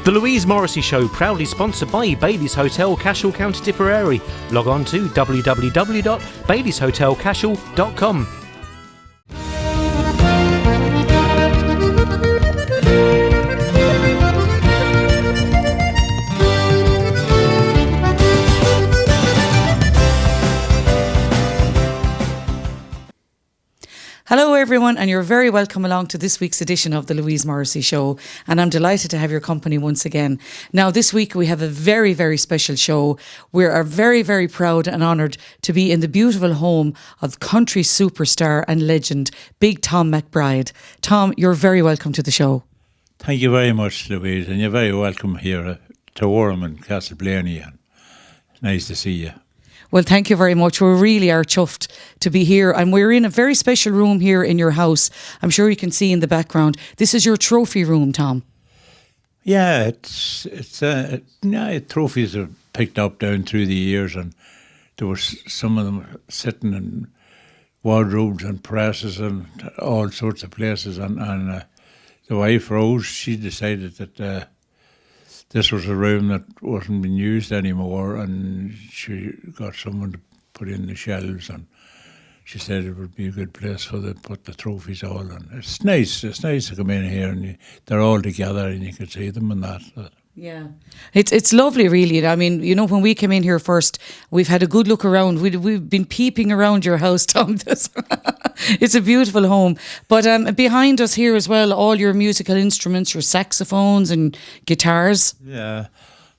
The Louise Morrissey Show, proudly sponsored by Bailey's Hotel, Cashel, County Tipperary. Log on to www.baileyshotelcashel.com. Hello everyone, and you're very welcome along to this week's edition of the Louise Morrissey Show, and I'm delighted to have your company once again. Now this week we have a very, very special show. We are very, very proud and honoured to be in the beautiful home of country superstar and legend, Big Tom McBride. Tom, you're very welcome to the show. Thank you very much, Louise, and you're very welcome here to Orem and Castleblayney. Nice to see you. Well, thank you very much. We really are chuffed to be here, and we're in a very special room here in your house. I'm sure you can see in the background. This is your trophy room, Tom. Yeah, trophies are picked up down through the years, and there was some of them sitting in wardrobes and presses and all sorts of places. And the wife Rose, she decided that this was a room that wasn't being used anymore, and she got someone to put in the shelves, and she said it would be a good place for the put the trophies all. And it's nice to come in here and they're all together and you can see them and that. Yeah, it's lovely, really. I mean, you know, when we came in here first, we've had a good look around. We've been peeping around your house, Tom. It's a beautiful home. But behind us here as well, all your musical instruments, your saxophones and guitars. Yeah,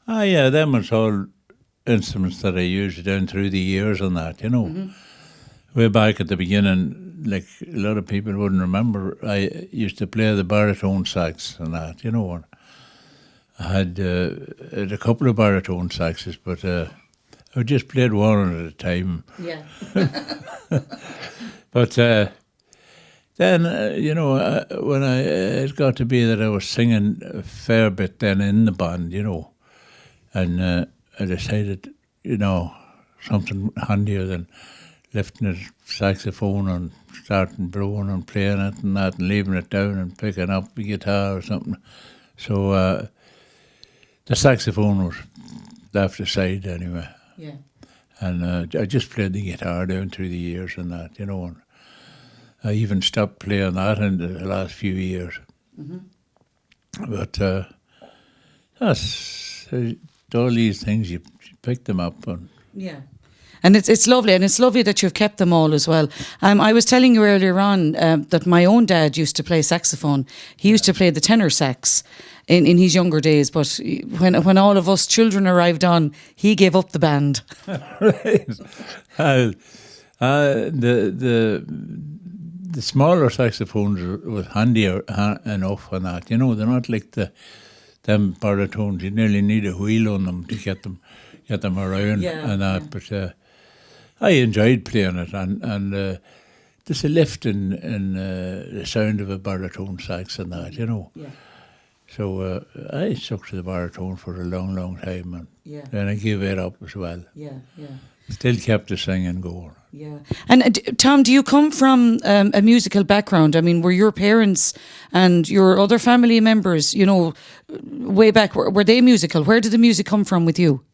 them was all instruments that I used down through the years and that, you know. Mm-hmm. Way back at the beginning, like a lot of people wouldn't remember, I used to play the baritone sax and that, you know. I had a couple of baritone saxes, but I just played one at a time. Yeah. But then, when it got to be that I was singing a fair bit then in the band, you know, and I decided, you know, something handier than lifting a saxophone and starting blowing and playing it and that and leaving it down and picking up the guitar or something. So the saxophone was left aside anyway. Yeah. And I just played the guitar down through the years and that, you know. And I even stopped playing that in the last few years. Mm-hmm. But that's all these things, you pick them up. And yeah. And it's lovely, and it's lovely that you've kept them all as well. I was telling you earlier on that my own dad used to play saxophone. He used to play the tenor sax in his younger days, but when all of us children arrived on, he gave up the band. Right. The smaller saxophones was handier enough on that. You know, they're not like them baritones. You nearly need a wheel on them to get them around and that. Yeah. But I enjoyed playing it, and there's a lift in the sound of a baritone sax and that, you know. Yeah. So I stuck to the baritone for a long, long time, and then I gave it up as well. Yeah, yeah. Still kept the singing going. Yeah. And Tom, do you come from a musical background? I mean, were your parents and your other family members, you know, way back, were they musical? Where did the music come from with you?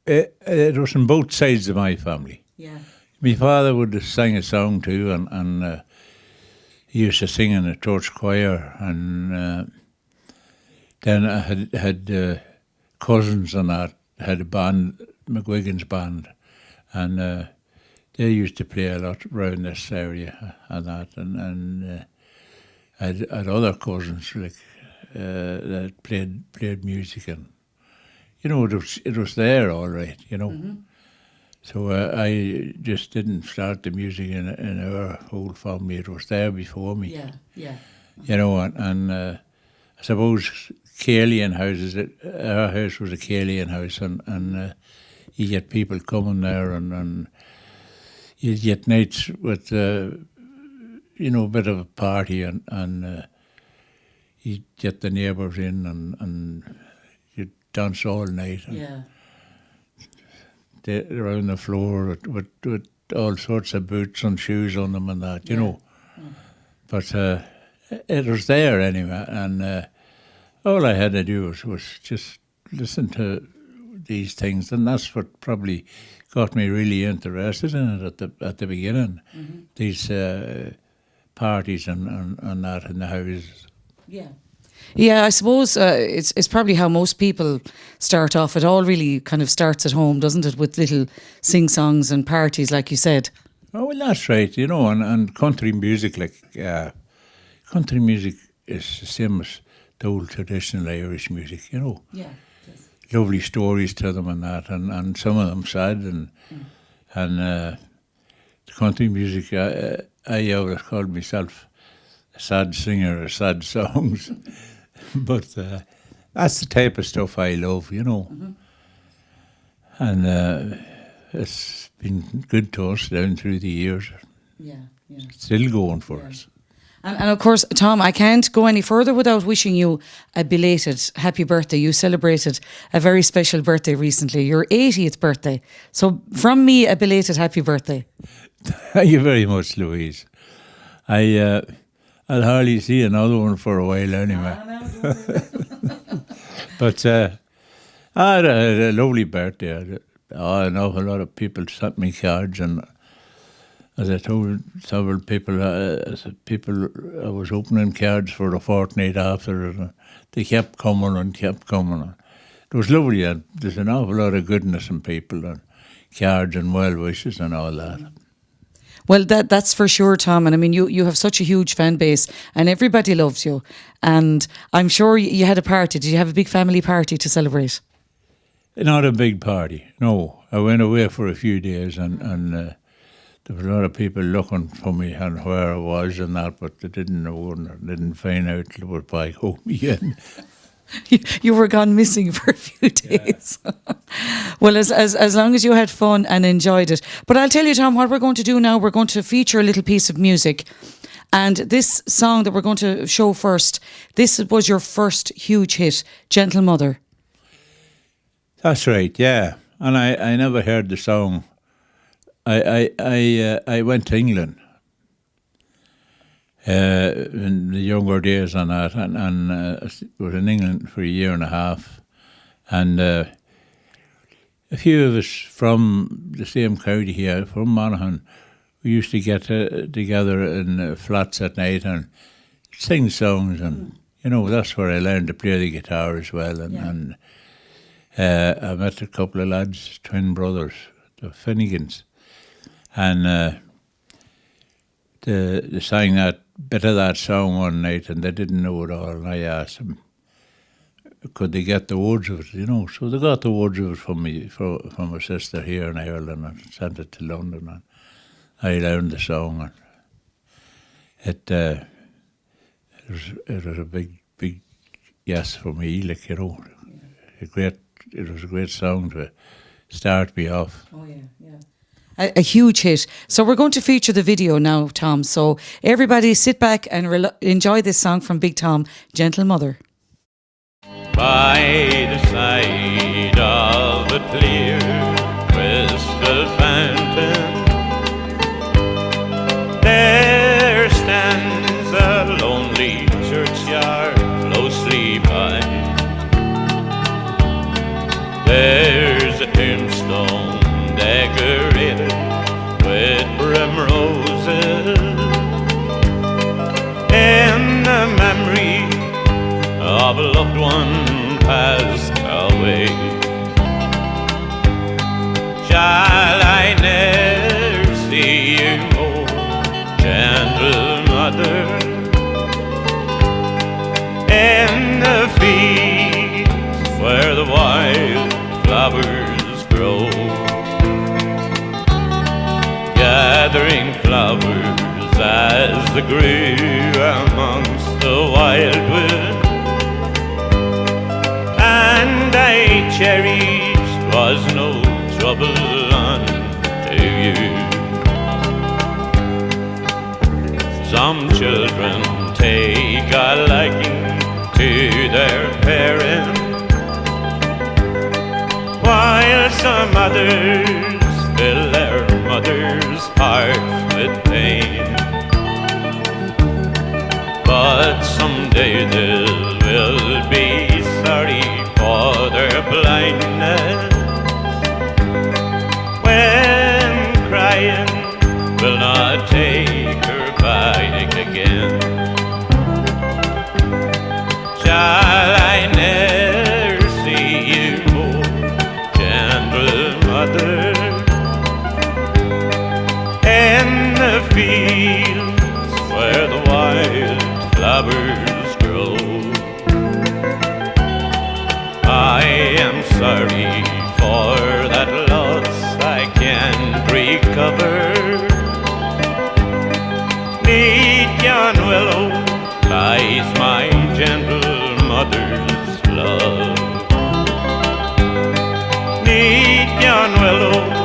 It was on both sides of my family. Yeah. My father would sing a song too, and he used to sing in a church choir, and then I had cousins and that had a band, McGuigan's band, and they used to play a lot around this area and that, and I had other cousins like that played music, and you know it was there all right, you know. Mm-hmm. So I just didn't start the music in our whole family. It was there before me. Yeah, yeah. You know, and I suppose Caelian houses, our house was a Caelian house, and you get people coming there, and you get nights with, you know, a bit of a party, and you get the neighbours in, and you dance all night. Yeah. Around the floor with all sorts of boots and shoes on them and that, you know. Yeah. But it was there anyway, and all I had to do was just listen to these things, and that's what probably got me really interested in it at the beginning. These parties and that in the houses. Yeah. Yeah, I suppose it's probably how most people start off. It all really kind of starts at home, doesn't it, with little sing-songs and parties, like you said. Oh, well, that's right, and country music, country music is the same as the old traditional Irish music, Yeah. Lovely stories to them and that, and some of them sad, and the country music, I always called myself a sad singer of sad songs, but that's the type of stuff I love, and it's been good to us down through the years. Yeah. Still going for us. And of course, Tom, I can't go any further without wishing you a belated happy birthday. You celebrated a very special birthday recently, your 80th birthday. So from me, a belated happy birthday. Thank you very much, Louise. I'll hardly see another one for a while anyway. But I had a lovely birthday. An awful lot of people sent me cards, and as I told several people, I was opening cards for a fortnight after it, and they kept coming and kept coming. It was lovely, and there's an awful lot of goodness in people, and cards and well wishes and all that. Well, that's for sure, Tom. And I mean, you have such a huge fan base, and everybody loves you. And I'm sure you had a party. Did you have a big family party to celebrate? Not a big party, no. I went away for a few days, and there was a lot of people looking for me and where I was and that, but they didn't know and didn't find out till I was back home again. You were gone missing for a few days. Yeah. Well, as long as you had fun and enjoyed it. But I'll tell you, Tom, what we're going to do now, we're going to feature a little piece of music. And this song that we're going to show first, this was your first huge hit, Gentle Mother. That's right, yeah. And I never heard the song. I went to England in the younger days on that, and was in England for a year and a half. And a few of us from the same county here, from Monaghan, we used to get together in flats at night and sing songs, and that's where I learned to play the guitar as well. And I met a couple of lads, twin brothers, the Finnegans, and they sang that bit of that song one night, and they didn't know it all. And I asked them, could they get the words of it? So they got the words of it from me, from a sister here in Ireland, and sent it to London, and I learned the song, and it was a big yes for me, it was a great song to start me off. Oh yeah. A huge hit. So we're going to feature the video now, Tom. So everybody sit back and enjoy this song from Big Tom, Gentle Mother. By the side of a clear crystal fountain, there stands a lonely churchyard closely by. There's a tombstone decorated with primroses in the memory of a loved one passed away. Shall I never see you more, gentle mother, in the fields where the wild flowers grow, gathering flowers as they grew amongst the wildwood, and I cherished was no trouble unto you. Some children take a liking to their parents, while some others fill their mother's heart with pain. But someday there will be shall I ne'er see you more, gentle mother. In the fields where the wild flowers grow, I am sorry for that loss I can't recover. Neath yon willow lies my gentle mother's love. Neath yon willow